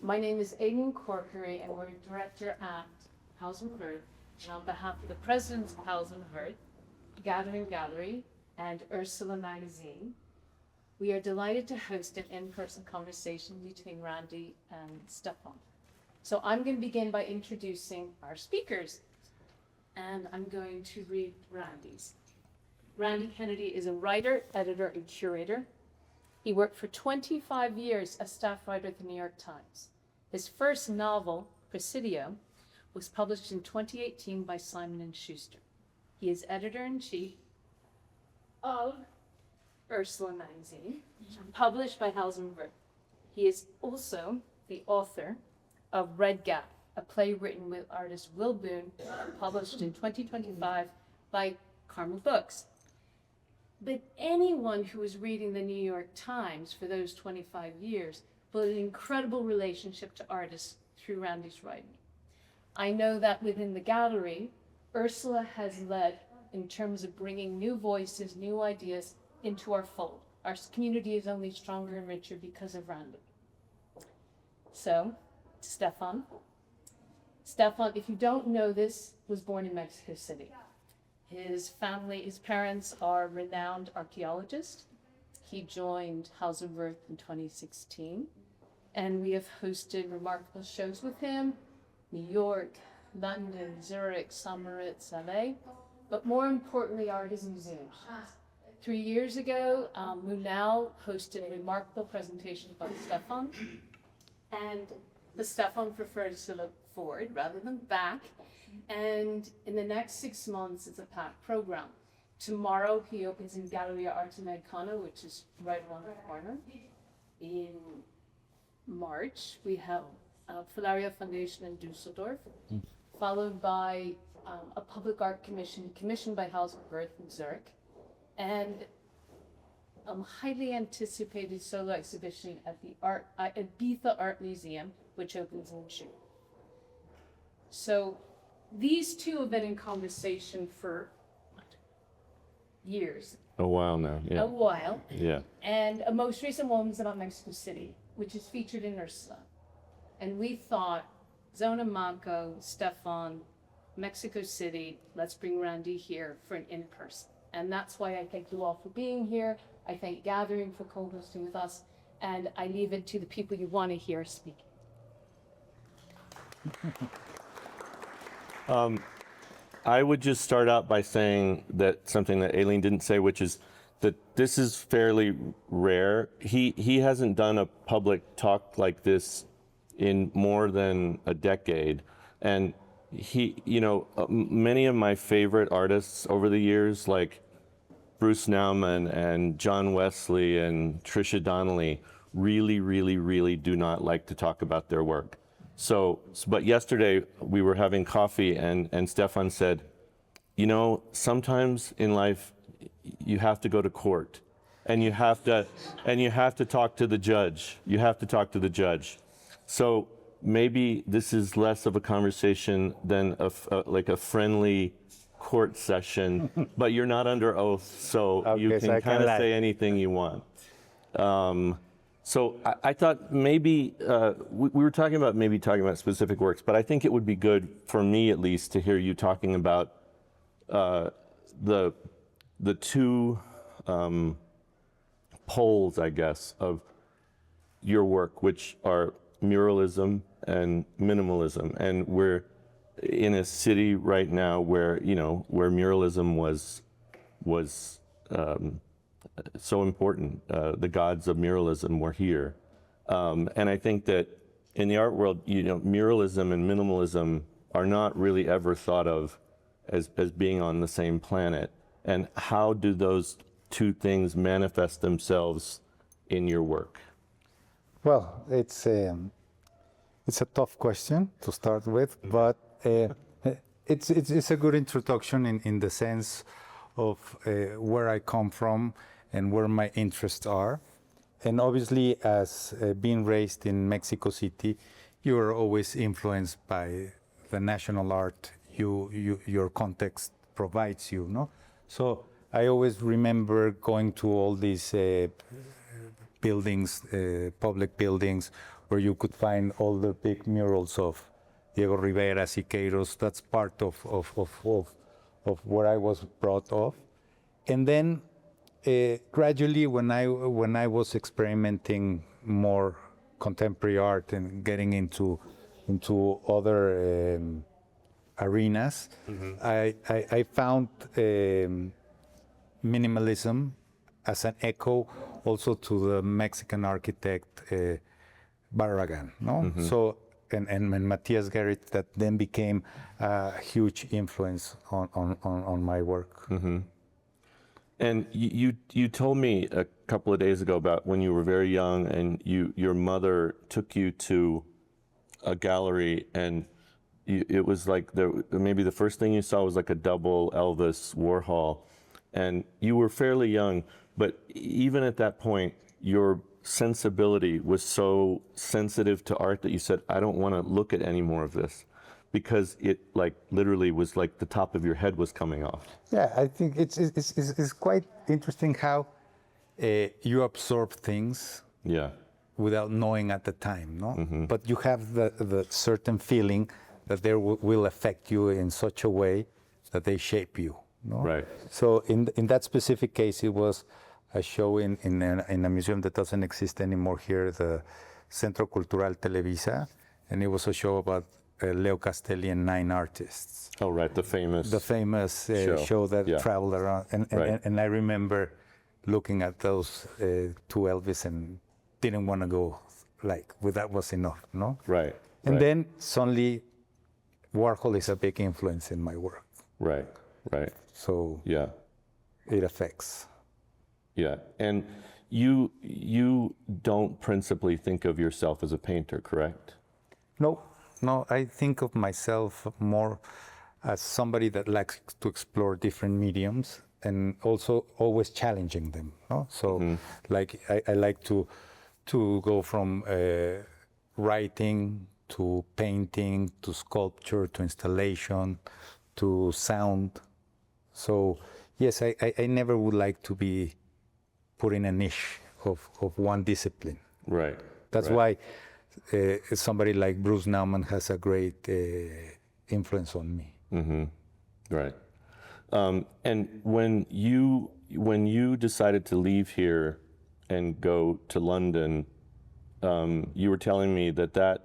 My name is Aidan Corkery, and we're director at House and Hearth. And on behalf of the president of House and Hearth, Gathering Gallery, and Ursula magazine, we are delighted to host an in-person conversation between Randy and Stefan. So I'm going to begin by introducing our speakers, and I'm going to read Randy's. Randy Kennedy is a writer, editor, and curator. He worked for 25 years as staff writer at the New York Times. His first novel, Presidio, was published in 2018 by Simon & Schuster. He is editor-in-chief of Ursula magazine, published by Hals and Wirth. He is also the author of Red Gap, a play written with artist Will Boone, published in 2025 by Carmel Books. But anyone who was reading the New York Times for those 25 years built an incredible relationship to artists through Randy's writing. I know that within the gallery, Ursula has led in terms of bringing new voices, new ideas into our fold. Our community is only stronger and richer because of Randy. So, Stefan. Stefan, if you don't know this, was born in Mexico City. His parents are renowned archaeologists. He joined House of Wirth in 2016, and we have hosted remarkable shows with him, New York, London, Zurich, St. LA, but more importantly are his museums. 3 years ago, Munal hosted a remarkable presentation about Stefan, and the Stefan prefers to look forward rather than back. And in the next 6 months, it's a packed program. Tomorrow, he opens in Galleria Arte Americana, which is right around the corner. In March, we have Filaria Foundation in Dusseldorf, followed by a public art commissioned by House of Wirth in Zurich, and a highly anticipated solo exhibition at the Ibiza Art Museum, which opens in June. So these two have been in conversation for years. A while now, yeah. A while. Yeah. And a most recent one was about Mexico City, which is featured in Ursula. And we thought, Zona Manco, Stefan, Mexico City, let's bring Randy here for an in-person. And that's why I thank you all for being here. I thank Gathering for co-hosting with us. And I leave it to the people you want to hear speak. I would just start out by saying that something that Aileen didn't say, which is that this is fairly rare. He hasn't done a public talk like this in more than a decade. And many of my favorite artists over the years, like Bruce Nauman and John Wesley and Trisha Donnelly, really, really, really do not like to talk about their work. But yesterday we were having coffee and Stefan said, sometimes in life you have to go to court and you have to talk to the judge. You have to talk to the judge. So maybe this is less of a conversation than like a friendly court session, but you're not under oath, so okay, you can kind of say anything you want. So I thought maybe we were talking about specific works, but I think it would be good for me at least to hear you talking about the two poles, I guess, of your work, which are muralism and minimalism. And we're in a city right now where muralism was so important. The gods of muralism were here. And I think that in the art world, muralism and minimalism are not really ever thought of as being on the same planet. And how do those two things manifest themselves in your work? Well, it's a tough question to start with, but it's a good introduction in the sense of where I come from and where my interests are. And obviously, as being raised in Mexico City, you are always influenced by the national art your context provides you, no? So I always remember going to all these buildings, public buildings, where you could find all the big murals of Diego Rivera, Siqueiros. That's part of where I was brought up. And then gradually, when I was experimenting more contemporary art and getting into other arenas, I found minimalism as an echo also to the Mexican architect Barragan, no? So and Matthias Gerrit, that then became a huge influence on my work. And you told me a couple of days ago about when you were very young and your mother took you to a gallery, and it was like maybe the first thing you saw was like a double Elvis Warhol, and you were fairly young, but even at that point, your sensibility was so sensitive to art that you said, I don't want to look at any more of this, because it like literally was like the top of your head was coming off. Yeah, I think it's quite interesting how you absorb things without knowing at the time, no? But you have the certain feeling that they will affect you in such a way that they shape you, no? Right. So in that specific case, it was a show in a museum that doesn't exist anymore here, the Centro Cultural Televisa, and it was a show about Leo Castelli and 9 artists. Oh, right, the famous show that traveled around. And I remember looking at those two Elvis and didn't want to go, like, well, that was enough, no? Right. And then suddenly Warhol is a big influence in my work. Right. So it affects. Yeah, and you don't principally think of yourself as a painter, correct? No, I think of myself more as somebody that likes to explore different mediums and also always challenging them, no? So like I like to go from writing to painting to sculpture to installation to sound. So yes, I never would like to be put in a niche of one discipline. Right. That's why somebody like Bruce Nauman has a great influence on me. Right. And when you decided to leave here and go to London, you were telling me that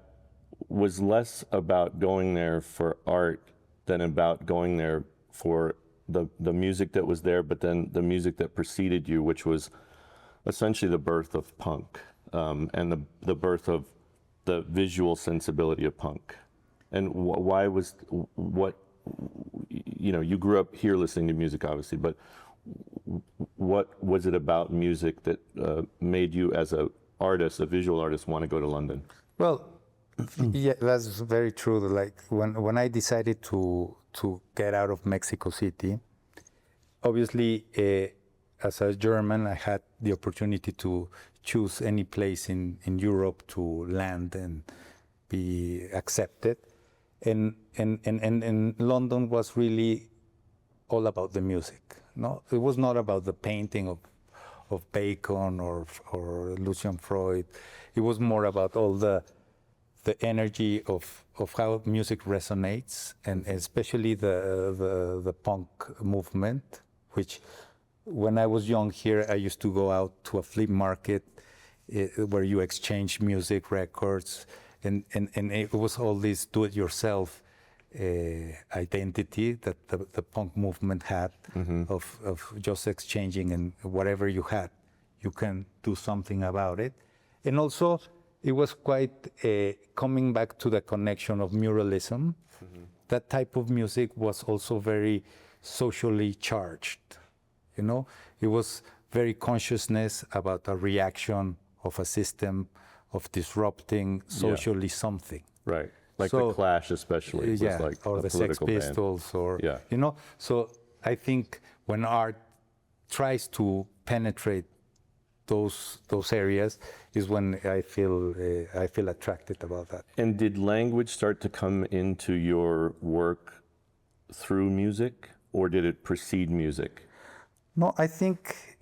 was less about going there for art than about going there for the music that was there, but then the music that preceded you, which was essentially the birth of punk, and the birth of the visual sensibility of punk. And why was you grew up here listening to music, obviously, but what was it about music that made you, as a visual artist, want to go to London? Well, yeah, that's very true. Like when I decided to get out of Mexico City, obviously, as a German, I had the opportunity to choose any place in Europe to land and be accepted. And London was really all about the music. No, it was not about the painting of Bacon or Lucian Freud. It was more about all the energy of how music resonates, and especially the punk movement, which when I was young here, I used to go out to a flea market where you exchange music records, and it was all this do-it-yourself identity that the punk movement had, of just exchanging, and whatever you had, you can do something about it. And also, it was quite coming back to the connection of muralism. That type of music was also very socially charged. It was very consciousness about a reaction of a system of disrupting socially something. Right. Like the Clash, especially. Was like or the Sex Pistols, or So I think when art tries to penetrate those areas, is when I feel attracted about that. And did language start to come into your work through music, or did it precede music? No, I think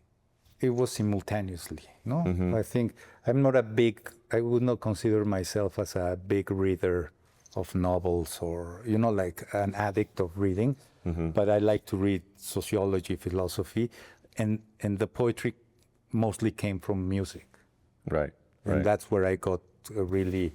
it was simultaneously. No, I think I would not consider myself as a big reader of novels or, like an addict of reading, but I like to read sociology, philosophy, and the poetry mostly came from music. Right. And that's where I got really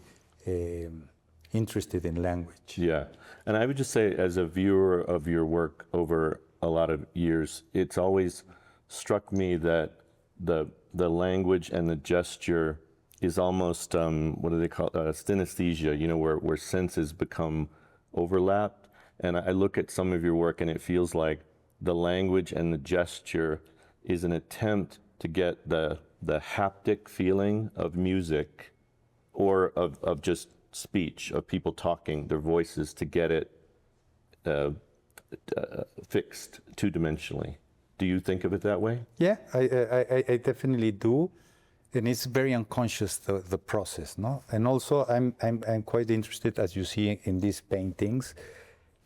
interested in language. Yeah. And I would just say, as a viewer of your work over a lot of years, it's always struck me that the language and the gesture is almost, what do they call it? Synesthesia, where senses become overlapped. And I look at some of your work and it feels like the language and the gesture is an attempt to get the haptic feeling of music or of just speech, of people talking, their voices, to get it fixed two-dimensionally. Do you think of it that way? Yeah, I definitely do, and it's very unconscious, the process, no. And also, I'm quite interested, as you see in these paintings,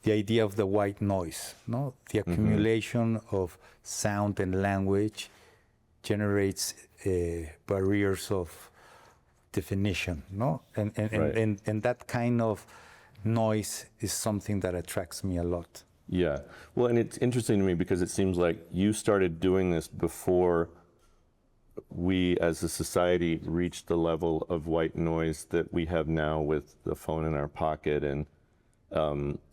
the idea of the white noise, no, the accumulation of sound and language generates barriers of definition, no, and that kind of noise is something that attracts me a lot. Yeah. Well, and it's interesting to me because it seems like you started doing this before we as a society reached the level of white noise that we have now with the phone in our pocket and,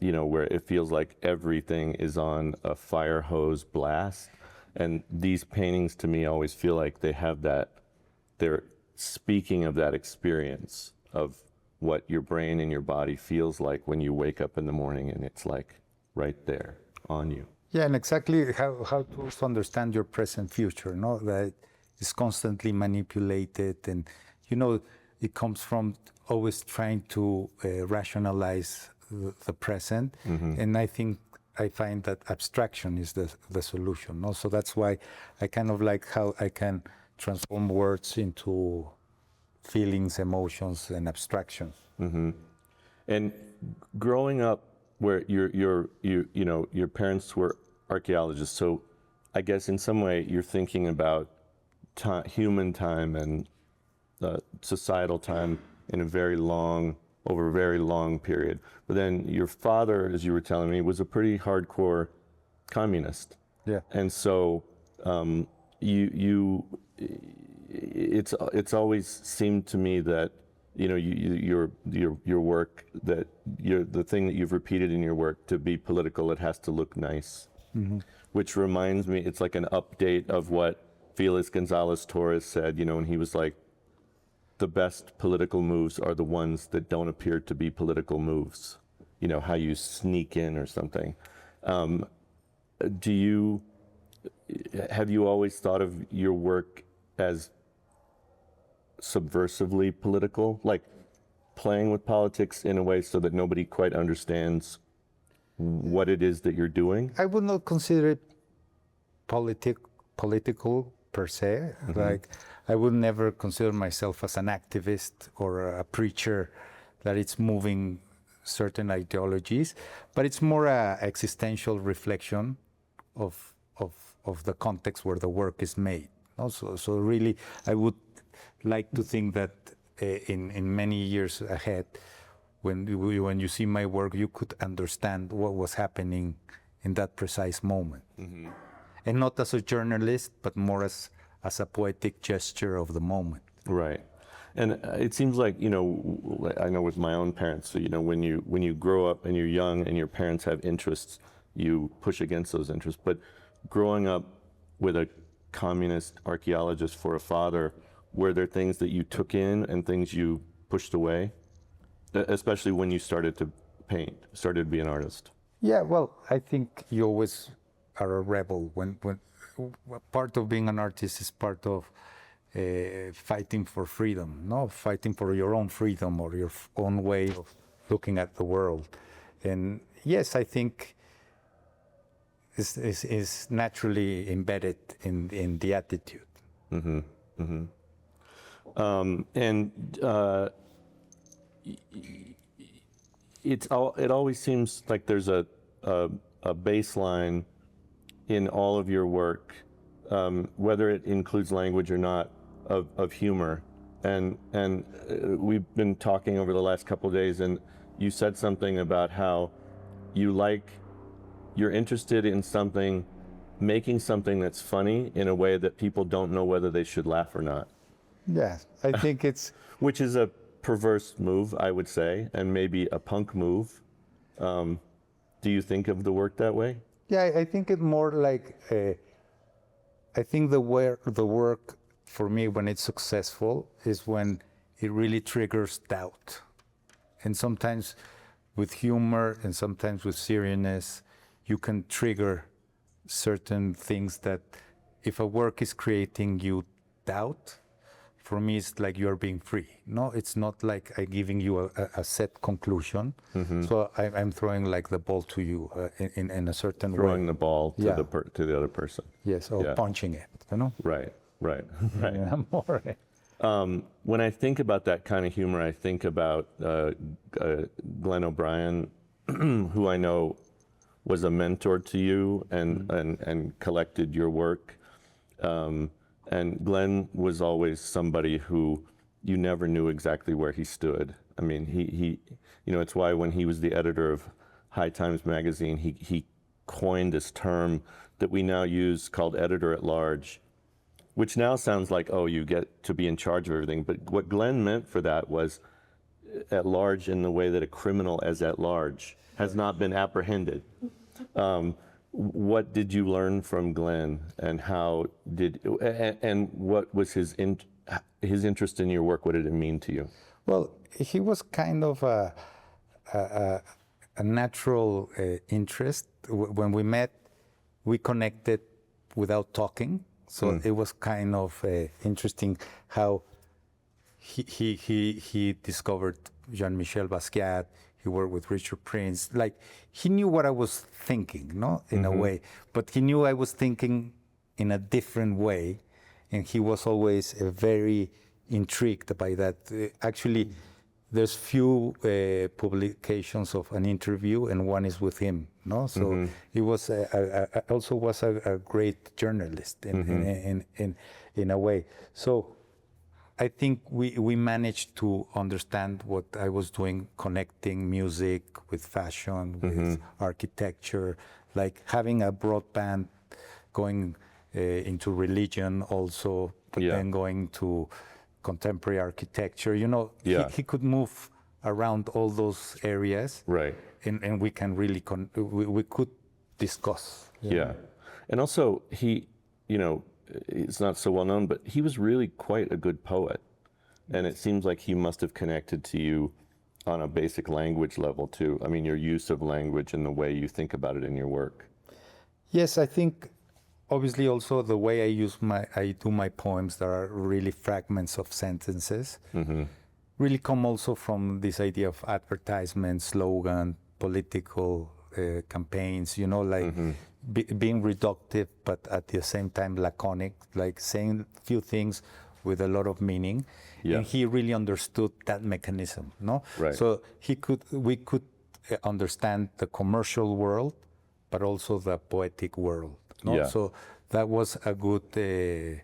where it feels like everything is on a fire hose blast. And these paintings to me always feel like they have that, they're speaking of that experience of what your brain and your body feels like when you wake up in the morning and it's like right there on you. Yeah, and exactly how to understand your present future, no? That is constantly manipulated, and it comes from always trying to rationalize the present, and I find that abstraction is the solution, no? So that's why I kind of like how I can transform words into feelings, emotions, and abstractions. And growing up, where your parents were archaeologists, so I guess in some way you're thinking about human time and societal time in over a very long period. But then your father, as you were telling me, was a pretty hardcore communist. Yeah. And so it's always seemed to me that your work, that the thing that you've repeated in your work, to be political, it has to look nice. Which reminds me, it's like an update of what Felix Gonzalez Torres said, and he was like, the best political moves are the ones that don't appear to be political moves. How you sneak in or something. Have you always thought of your work as subversively political, like playing with politics in a way so that nobody quite understands what it is that you're doing? I would not consider it political per se. Like, I would never consider myself as an activist or a preacher that it's moving certain ideologies, but it's more a existential reflection of the context where the work is made. Also, so really, I would like to think that in many years ahead, when you see my work, you could understand what was happening in that precise moment. And not as a journalist, but more as a poetic gesture of the moment. Right. And it seems like, I know with my own parents, so, when you grow up and you're young and your parents have interests, you push against those interests. But growing up with a communist archaeologist for a father, were there things that you took in and things you pushed away, especially when you started to paint, started to be an artist? Yeah, well, I think you always are a rebel. When part of being an artist is part of fighting for freedom, no? Fighting for your own freedom or your own way of looking at the world. And yes, I think is naturally embedded in the attitude. It always seems like there's a baseline in all of your work whether it includes language or not, of humor. And we've been talking over the last couple of days, and you said something about how you're interested in something, making something that's funny in a way that people don't know whether they should laugh or not. Yeah, I think it's... Which is a perverse move, I would say, and maybe a punk move. Do you think of the work that way? Yeah, I think it more like... I think the work for me, when it's successful, is when it really triggers doubt. And sometimes with humor and sometimes with seriousness, you can trigger certain things that if a work is creating you doubt, for me, it's like you're being free. No, it's not like I'm giving you a set conclusion. Mm-hmm. So I'm throwing like the ball to you in a certain way. Throwing the ball to, to the other person. Yes, or punching it, you know? Right. Yeah, more. When I think about that kind of humor, I think about Glenn O'Brien, who I know was a mentor to you and collected your work. And Glenn was always somebody who you never knew exactly where he stood. I mean, he it's why when he was the editor of High Times magazine, he coined this term that we now use called editor at large, which now sounds like, oh, you get to be in charge of everything. But what Glenn meant for that was at large in the way that a criminal as at large has not been apprehended. What did you learn from Glenn, and and what was his interest in your work? What did it mean to you? Well, he was kind of a natural interest. When we met, we connected without talking. So it was kind of interesting how he discovered Jean-Michel Basquiat. He worked with Richard Prince. Like, he knew what I was thinking, no, in a way. But he knew I was thinking in a different way, and he was always very intrigued by that. Actually, there's few publications of an interview, and one is with him, no. So he was also was a great journalist in a way. So I think we managed to understand what I was doing, connecting music with fashion, with architecture, like having a broadband going into religion also, but then going to contemporary architecture. You know, he could move around all those areas, right? And we can really we could discuss. Yeah, and also he, it's not so well known, but he was really quite a good poet. And it seems like he must have connected to you on a basic language level too. I mean, your use of language and the way you think about it in your work. Yes, I think obviously also the way I do my poems that are really fragments of sentences really come also from this idea of advertisement, slogan, political campaigns, being reductive, but at the same time laconic, like saying few things with a lot of meaning. And he really understood that mechanism, no? Right. So we could understand the commercial world, but also the poetic world, no? Yeah. So that was a good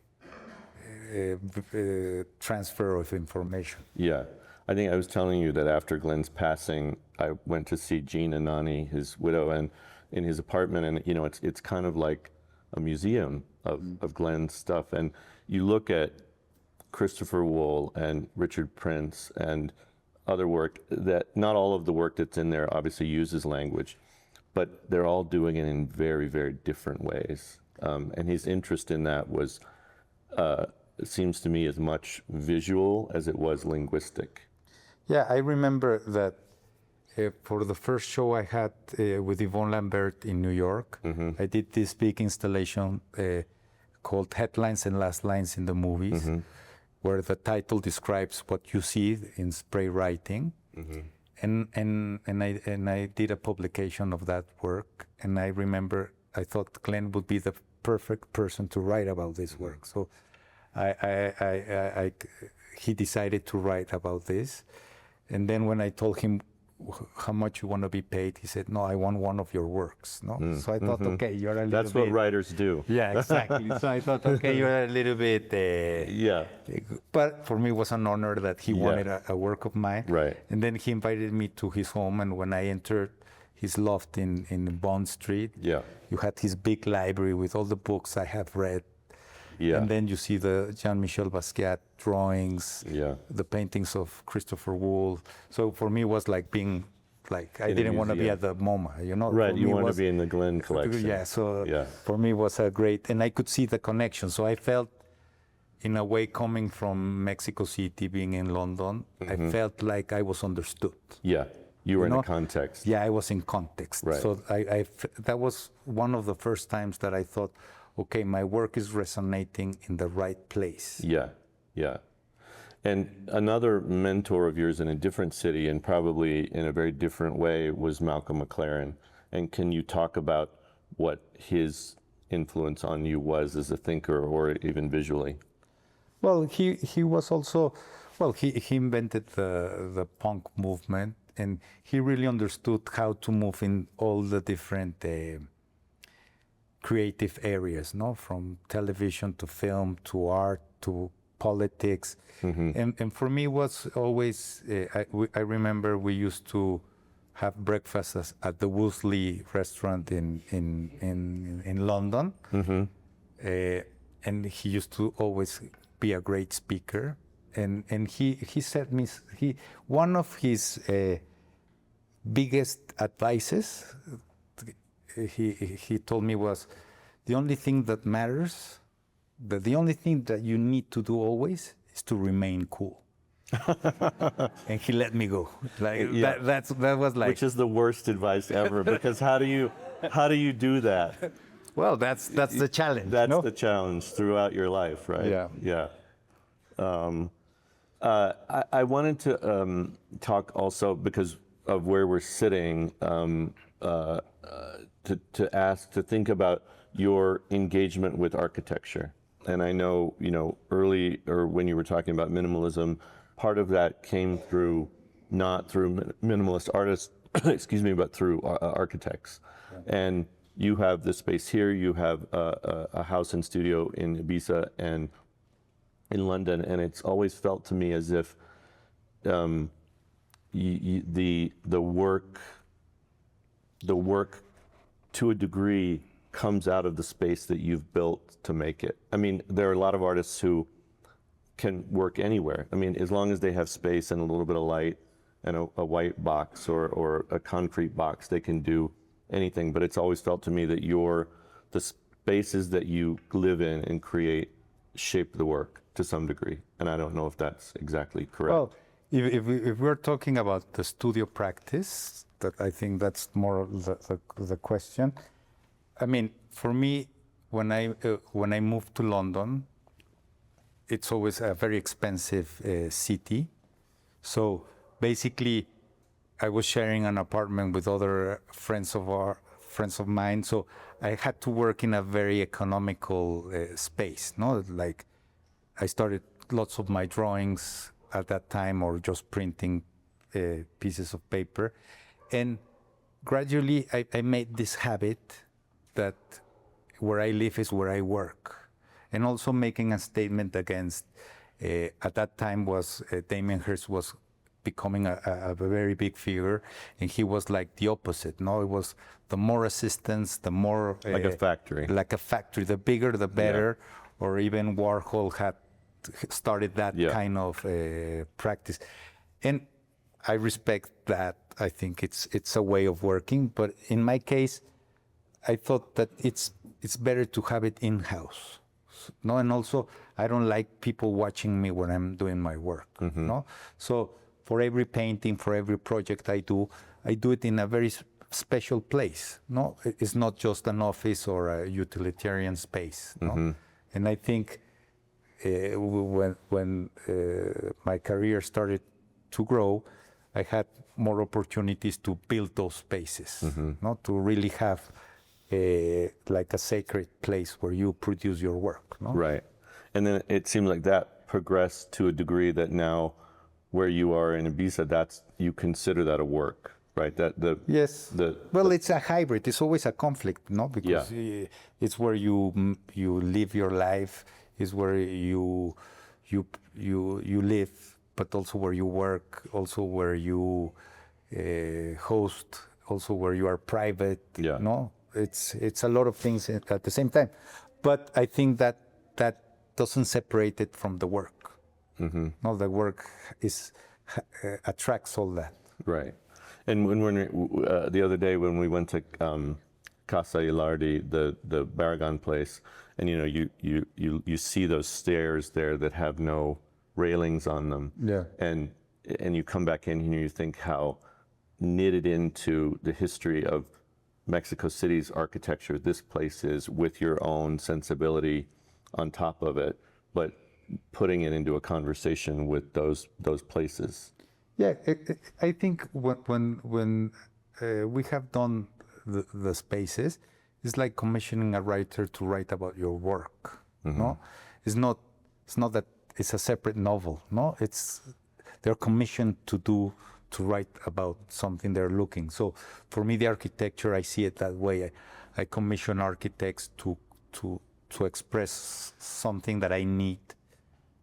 transfer of information. Yeah. I think I was telling you that after Glenn's passing, I went to see Jean Anani, his widow, and in his apartment, and it's kind of like a museum of Glenn's stuff. And you look at Christopher Wool and Richard Prince and other work, that not all of the work that's in there obviously uses language, but they're all doing it in very, very different ways. And his interest in that was, it seems to me, as much visual as it was linguistic. Yeah, I remember that for the first show I had with Yvonne Lambert in New York, I did this big installation called Headlines and Last Lines in the Movies, where the title describes what you see in spray writing. And I did a publication of that work, and I remember I thought Glenn would be the perfect person to write about this work. So he decided to write about this. And then when I told him how much you want to be paid? He said, no, I want one of your works. No, so I thought, okay, you're a little That's bit. what writers do. Yeah, exactly. So I thought, okay, you're a little bit. Yeah. But for me, it was an honor that he wanted a work of mine. Right. And then he invited me to his home, and when I entered his loft in Bond Street, you had his big library with all the books I have read. Yeah. And then you see the Jean-Michel Basquiat drawings, the paintings of Christopher Wool. So for me, it was like being, like, I didn't want to be at the MoMA, you know. Right, you want to be in the Glenn collection. Yeah, so for me, it was a great, and I could see the connection. So I felt, in a way, coming from Mexico City, being in London, I felt like I was understood. Yeah, you were in a context. Yeah, I was in context. Right. So that was one of the first times that I thought, okay, my work is resonating in the right place. Yeah, yeah. And another mentor of yours in a different city and probably in a very different way was Malcolm McLaren. And can you talk about what his influence on you was as a thinker or even visually? Well, he was also, well, he invented the punk movement, and he really understood how to move in all the different creative areas, no? From television to film to art to politics. And for me, it was always, I remember we used to have breakfast at the Wolseley restaurant in London. And he used to always be a great speaker. And he said me, one of his biggest advices, he told me, was the only thing that matters, the only thing that you need to do always is to remain cool. And he let me go. Like that was like, which is the worst advice ever, because how do you do that? Well, that's the challenge. That's the challenge throughout your life, right? Yeah. I wanted to talk also, because of where we're sitting, to think about your engagement with architecture. And I know, early, or when you were talking about minimalism, part of that came through, not through minimalist artists, excuse me, but through architects. And you have the space here, you have a house and studio in Ibiza and in London, and it's always felt to me as if the work to a degree comes out of the space that you've built to make it. I mean, there are a lot of artists who can work anywhere. I mean, as long as they have space and a little bit of light and a white box or a concrete box, they can do anything. But it's always felt to me that the spaces that you live in and create shape the work to some degree. And I don't know if that's exactly correct. Well, if we're talking about the studio practice, that I think that's more of the question. I mean, for me, when I moved to London, it's always a very expensive city. So basically, I was sharing an apartment with other friends of mine. So I had to work in a very economical space. No, like I started lots of my drawings at that time, or just printing pieces of paper, and gradually I made this habit that where I live is where I work, and also making a statement against. At that time was Damien Hirst was becoming a very big figure, and he was like the opposite. No, it was the more assistants, the more like a factory. Like a factory, the bigger the better. Yeah. Or even Warhol had started that kind of practice, and I respect that. I think it's a way of working, but in my case, I thought that it's better to have it in-house. No, and also I don't like people watching me when I'm doing my work. No, so for every painting, for every project I do it in a very special place. No, it's not just an office or a utilitarian space. No, and I think when my career started to grow, I had more opportunities to build those spaces. No, to really have like a sacred place where you produce your work. No? Right. And then it seemed like that progressed to a degree that now where you are in Ibiza, you consider that a work, right? Yes. Well, it's a hybrid. It's always a conflict, no? Because it's where you live your life. It's where you live, but also where you work, also where you host, also where you are private. Yeah. No, it's a lot of things at the same time. But I think that doesn't separate it from the work. Mm-hmm. No, the work attracts all that. Right. And when the other day when we went to Casa Ilardi, the Barragan place, and you see those stairs there that have no railings on them. Yeah. And you come back in here and you think how knitted into the history of Mexico City's architecture this place is, with your own sensibility on top of it, but putting it into a conversation with those places. Yeah, I think when we have done the spaces, it's like commissioning a writer to write about your work. Mm-hmm. No, it's not that it's a separate novel. No, they're commissioned to write about something they're looking. So for me, the architecture, I see it that way. I commission architects to express something that I need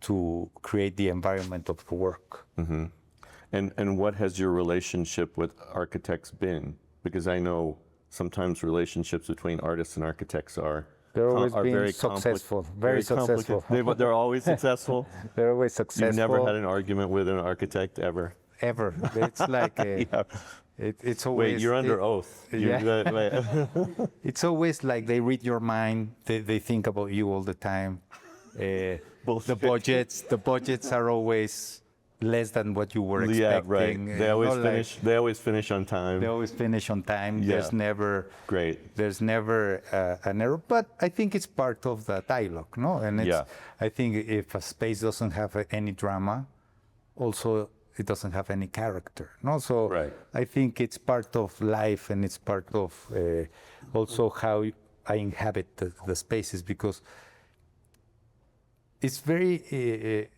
to create the environment of the work. Mm-hmm. And what has your relationship with architects been? Because I know sometimes relationships between artists and architects are very successful. Very successful. They're always successful? They're always successful. You've never had an argument with an architect ever? Ever. It's like it's always. Wait, you're under oath. It's always like they read your mind. They think about you all the time. The budgets are always less than what you were expecting. Yeah, right. They always finish on time. They always finish on time. Yeah. There's never There's never an error. But I think it's part of the dialogue, no? And I think if a space doesn't have any drama, also it doesn't have any character, no? So I think it's part of life, and it's part of also how I inhabit the spaces, because it's very.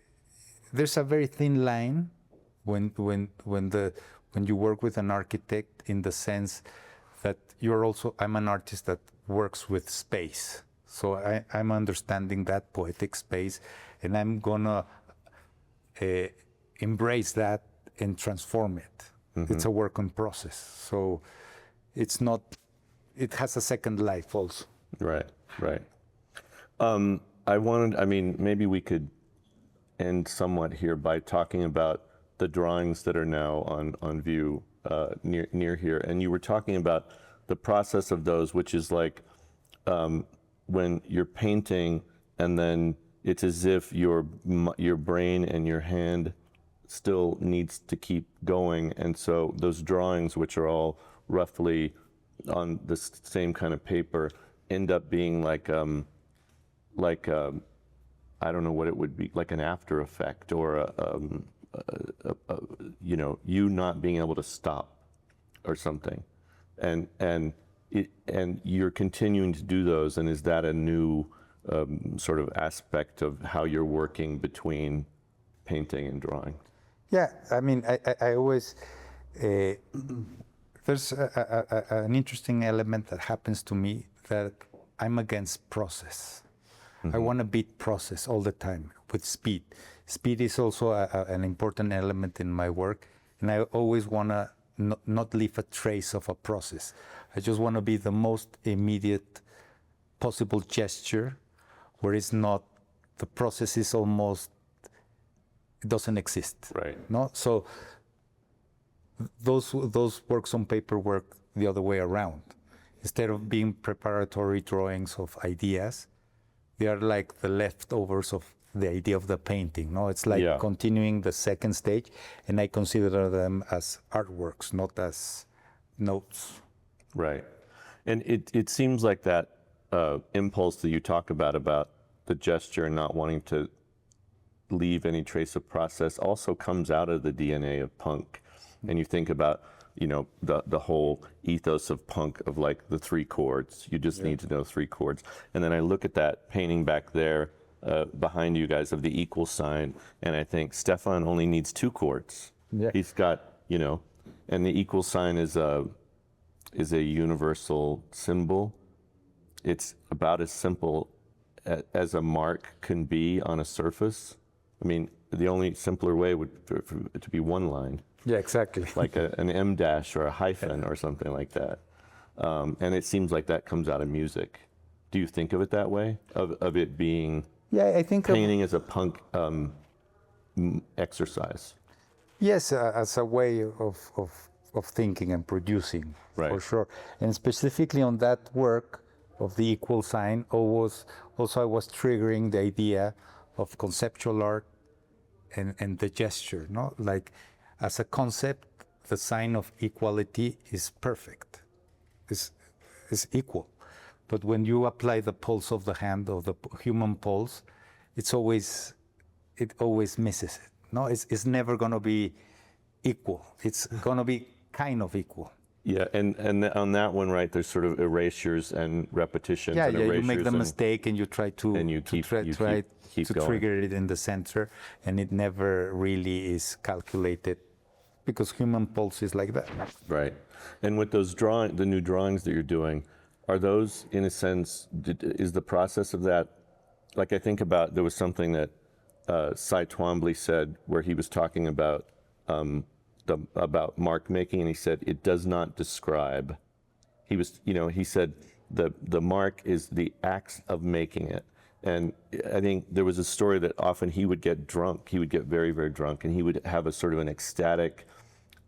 There's a very thin line when you work with an architect, in the sense that I'm an artist that works with space. So I'm understanding that poetic space, and I'm gonna embrace that and transform it. Mm-hmm. It's a work in process. So it has a second life also. Right. Maybe we could end somewhat here by talking about the drawings that are now on view near here. And you were talking about the process of those, which is like when you're painting, and then it's as if your brain and your hand still needs to keep going. And so those drawings, which are all roughly on the same kind of paper, end up being like I don't know what it would be, like an after effect, or you not being able to stop or something, and you're continuing to do those. And is that a new sort of aspect of how you're working between painting and drawing? Yeah, I mean, I always there's an interesting element that happens to me, that I'm against process. Mm-hmm. I want to beat process all the time with speed. Speed is also an important element in my work, and I always want to not leave a trace of a process. I just want to be the most immediate possible gesture, where it's not, the process is almost, it doesn't exist. Right. No, so those works on paper work the other way around. Instead of being preparatory drawings of ideas, they are like the leftovers of the idea of the painting. No, it's like continuing the second stage, and I consider them as artworks, not as notes. Right, and it seems like that impulse that you talk about the gesture and not wanting to leave any trace of process also comes out of the DNA of punk. And you think about, the whole ethos of punk, of like the 3 chords. You just need to know 3 chords. And then I look at that painting back there, behind you guys of the equal sign, and I think Stefan only needs 2 chords. Yeah. He's got, and the equal sign is a universal symbol. It's about as simple as a mark can be on a surface. I mean, the only simpler way would for it to be one line. Yeah, exactly. Like an M dash or a hyphen or something like that. And it seems like that comes out of music. Do you think of it that way? Of it being Yeah, I think painting as a punk exercise? yes, as a way of thinking and producing, Right. for sure. And specifically on that work of the equal sign, I was triggering the idea of conceptual art and the gesture, no? Like, as a concept, the sign of equality is perfect, is equal. But when you apply the pulse of the hand, of the human pulse, it always misses it. No, it's never gonna be equal. It's gonna be kind of equal. Yeah, and on that one, right, there's sort of erasures and repetitions. Yeah, and yeah. You erasures make the and, mistake and you try to and you to keep- try, you try keep to going. trigger it in the center, and it never really is calculated, because human pulse is like that. Right. And with those the new drawings that you're doing, are those, in a sense, is the process of that, like I think about, there was something that Cy Twombly said where he was talking about about mark making, and he said it does not describe. He said the mark is the act of making it. And I think there was a story that often he would get drunk. He would get very, very drunk, and he would have a sort of an ecstatic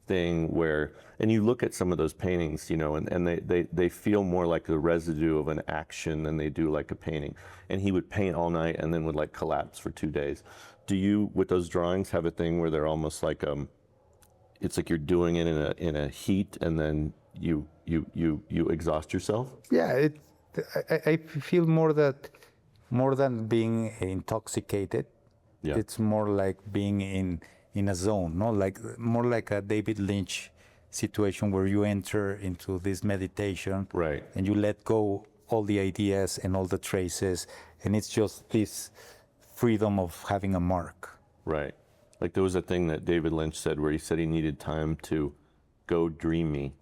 thing where, and you look at some of those paintings, and they feel more like the residue of an action than they do like a painting. And he would paint all night and then would like collapse for 2 days. Do you, with those drawings, have a thing where they're almost like it's like you're doing it in a heat, and then you exhaust yourself? Yeah, I feel more than being intoxicated. Yeah. It's more like being in a zone, no? Like more like a David Lynch situation where you enter into this meditation, Right. and you let go all the ideas and all the traces, and it's just this freedom of having a mark. Right. Like there was a thing that David Lynch said where he said he needed time to go dreamy,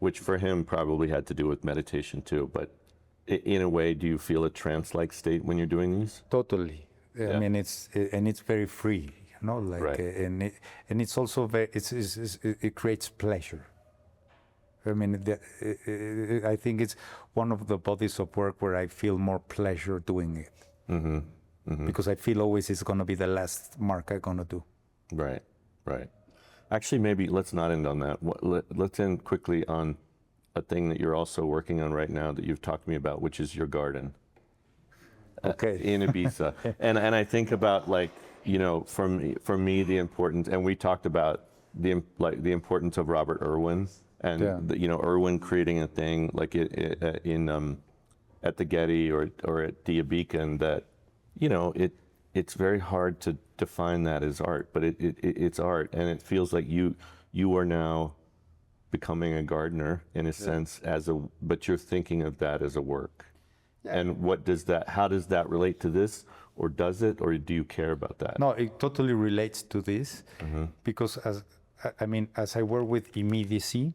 which for him probably had to do with meditation too. But in a way, do you feel a trance-like state when you're doing these? Totally. Yeah. I mean, it's very free, like, Right. and it's also very, it creates pleasure. I mean, I think it's one of the bodies of work where I feel more pleasure doing it. Mm-hmm. Mm-hmm. Because I feel always it's going to be the last mark I'm going to do. Right, right. Actually, maybe let's not end on that. Let's end quickly on a thing that you're also working on right now that you've talked to me about, which is your garden. Okay. In Ibiza. and I think about, like, for me the importance, and we talked about the importance of Robert Irwin, and Yeah. Irwin creating a thing like at the Getty or at Dia Beacon that it's very hard to define that as art, but it's art, and it feels like you are now becoming a gardener in a sense but you're thinking of that as a work. Yeah. And how does that relate to this, or does it, or do you care about that? No, it totally relates to this, because as I work with immediacy,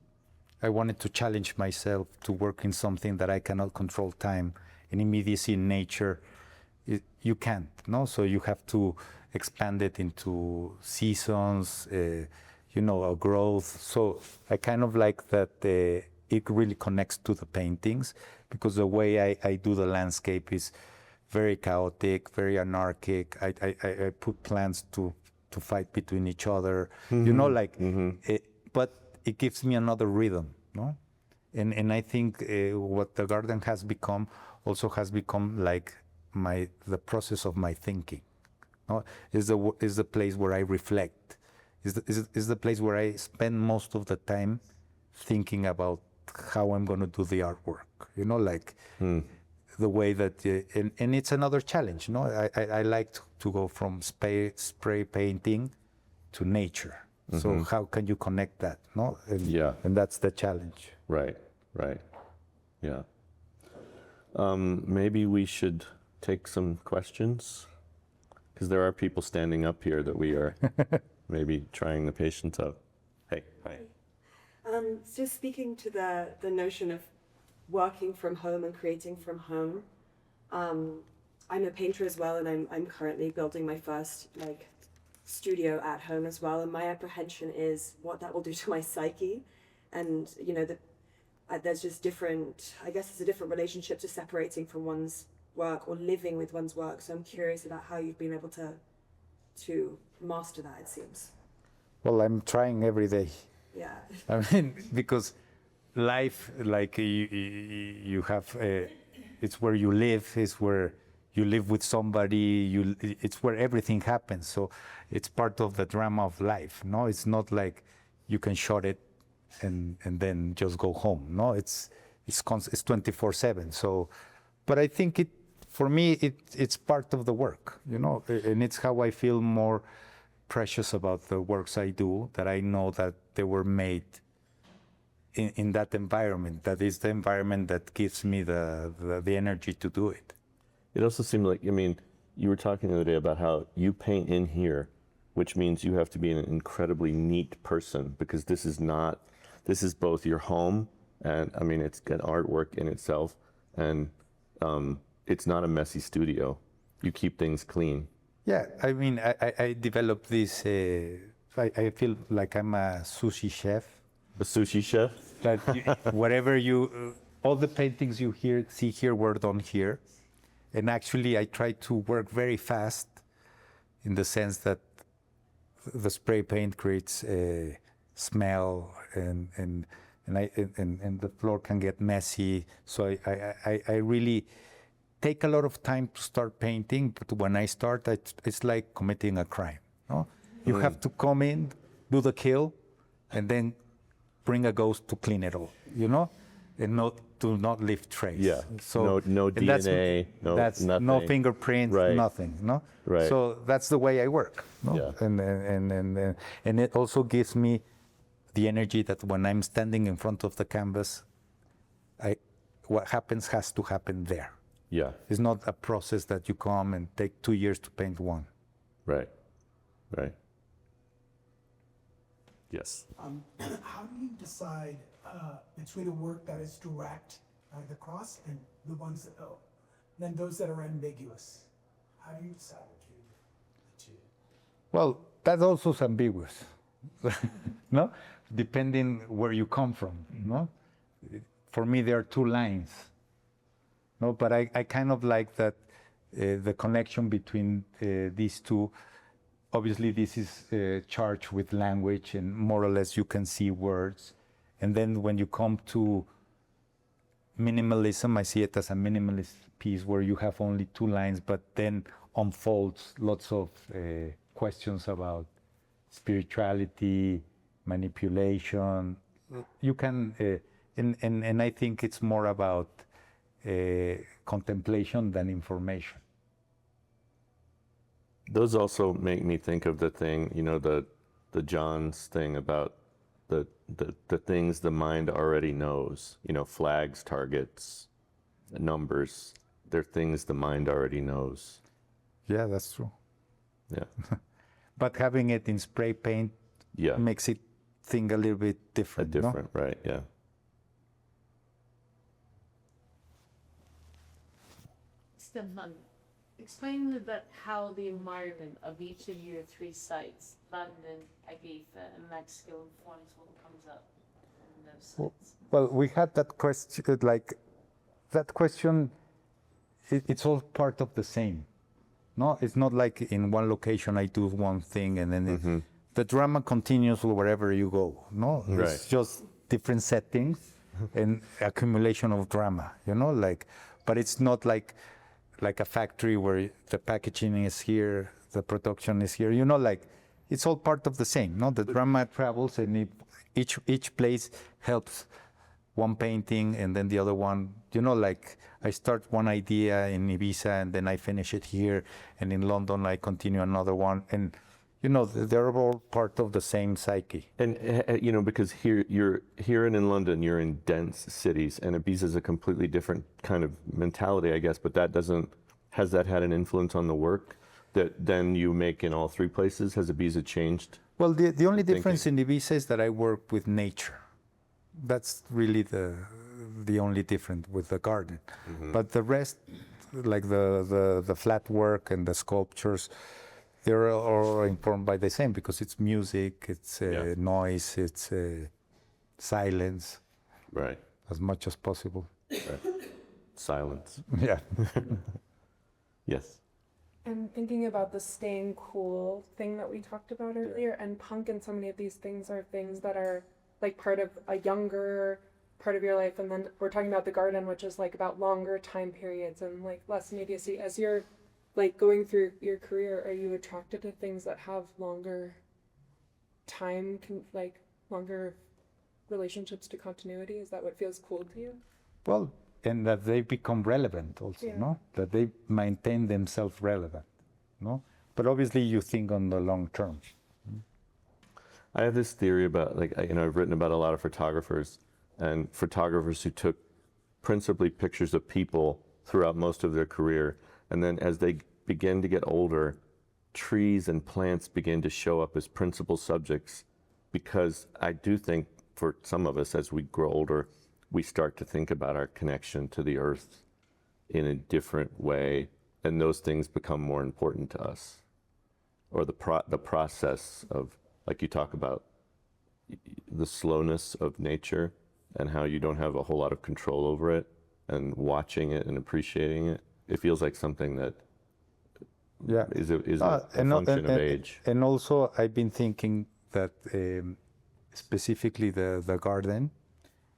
I wanted to challenge myself to work in something that I cannot control time. In immediacy in nature, you can't, no? So you have to expand it into seasons, a growth. So I kind of like that it really connects to the paintings, because the way I do the landscape is very chaotic, very anarchic. I put plants to fight between each other, but it gives me another rhythm, no? And I think what the garden has become like the process of my thinking. No? Is the place where I reflect. Is the place where I spend most of the time thinking about how I'm going to do the artwork. The way that, and it's another challenge. No, I like to go from spray painting to nature. So how can you connect that? No, and that's the challenge. Right. Yeah. Maybe we should take some questions? Because there are people standing up here that we are maybe trying the patience of. Hey, hi. So speaking to the notion of working from home and creating from home, I'm a painter as well, and I'm currently building my first studio at home as well. And my apprehension is what that will do to my psyche, and there's just different. I guess it's a different relationship to separating from one's work or living with one's work. So I'm curious about how you've been able to master that. It seems. Well, I'm trying every day. Yeah. I mean, because life, like you have, it's where you live, it's where you live with somebody, it's where everything happens. So it's part of the drama of life. No, it's not like you can shut it and then just go home. No, it's 24/7. So, but I think for me, it's part of the work, and it's how I feel more precious about the works I do, that I know that they were made in that environment. That is the environment that gives me the energy to do it. It also seemed like, you were talking the other day about how you paint in here, which means you have to be an incredibly neat person, because this is both your home and, it's an artwork in itself, and it's not a messy studio. You keep things clean. Yeah, I developed this, I feel like I'm a sushi chef. A sushi chef? That whatever all the paintings you see here were done here. And actually I try to work very fast, in the sense that the spray paint creates a smell and the floor can get messy. So I really take a lot of time to start painting, but when I start, it's like committing a crime. No? You have to come in, do the kill, and then bring a ghost to clean it all, and not leave trace. Yeah. So no DNA, nothing. No fingerprints, right. Nothing. No. Right. So that's the way I work. No? Yeah. And it also gives me the energy that when I'm standing in front of the canvas, what happens has to happen there. Yeah. It's not a process that you come and take 2 years to paint one. Right. Right. Yes. How do you decide between a work that is direct, the cross, and the ones that then those that are ambiguous? How do you decide between the two? Well, that also is ambiguous, no? Depending where you come from, no? For me, there are two lines, no? But I kind of like that the connection between these two. Obviously, this is charged with language, and more or less you can see words. And then when you come to minimalism, I see it as a minimalist piece where you have only two lines, but then unfolds lots of questions about spirituality, manipulation. You can, and I think it's more about contemplation than information. Those also make me think of the thing, the John's thing about the things the mind already knows. Flags, targets, numbers. They're things the mind already knows. Yeah, that's true. Yeah. But having it in spray paint makes it think a little bit different. Different, no? Right? Yeah. Stefan, explain a little bit how the environment of each of your three sites, London, Ibiza, and Mexico, informs what comes up in those sites. Well, we had that question, it's all part of the same. No, it's not like in one location I do one thing and then the drama continues wherever you go. No, right. It's just different settings and accumulation of drama, but it's not like a factory where the packaging is here, the production is here, it's all part of the same. No, the drama travels and each place helps one painting and then the other one, I start one idea in Ibiza and then I finish it here, and in London I continue another one, and they're all part of the same psyche. And because here and in London, you're in dense cities, and Ibiza is a completely different kind of mentality, I guess. But that doesn't has that had an influence on the work that then you make in all three places? Has Ibiza changed? Well, the only difference in Ibiza is that I work with nature. That's really the only difference with the garden. But the rest, like the flat work and the sculptures, they're all informed by the same, because it's music, it's noise, it's silence, Right. as much as possible. Right. Silence. Yeah. Yes. And thinking about the staying cool thing that we talked about earlier, and punk and so many of these things are things that are like part of a younger part of your life, and then we're talking about the garden, which is like about longer time periods and like less immediacy. As you're like going through your career, are you attracted to things that have longer time, like longer relationships to continuity? Is that what feels cool to you? Well, and that they become relevant also, no? That they maintain themselves relevant, no? But obviously you think on the long term. I have this theory about, like, I've written about a lot of photographers, and photographers who took principally pictures of people throughout most of their career. And then as they begin to get older, trees and plants begin to show up as principal subjects, because I do think for some of us, as we grow older, we start to think about our connection to the earth in a different way, and those things become more important to us. Or the process of, like you talk about, the slowness of nature and how you don't have a whole lot of control over it, and watching it and appreciating it. It feels like something that is a function of age. And also I've been thinking that specifically the garden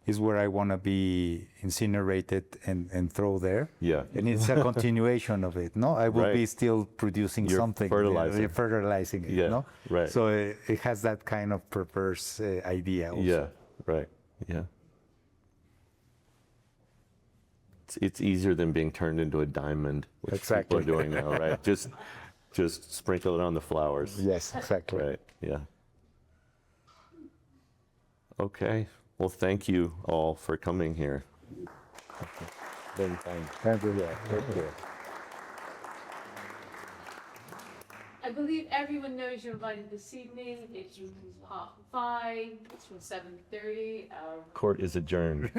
is where I want to be incinerated and throw there. Yeah. And it's a continuation of it, no? I will Right. be still producing You're something. fertilizing. Fertilizing it, Yeah, no? right. So it has that kind of perverse idea also. Yeah, right, yeah. It's easier than being turned into a diamond, which Exactly. people are doing now, right? Just sprinkle it on the flowers. Yes, exactly. Right, yeah. Okay, well, thank you all for coming here. Been fun. Thank you. Thank you. I believe everyone knows you're invited this evening. It's from 5, it's from 7:30. Court is adjourned.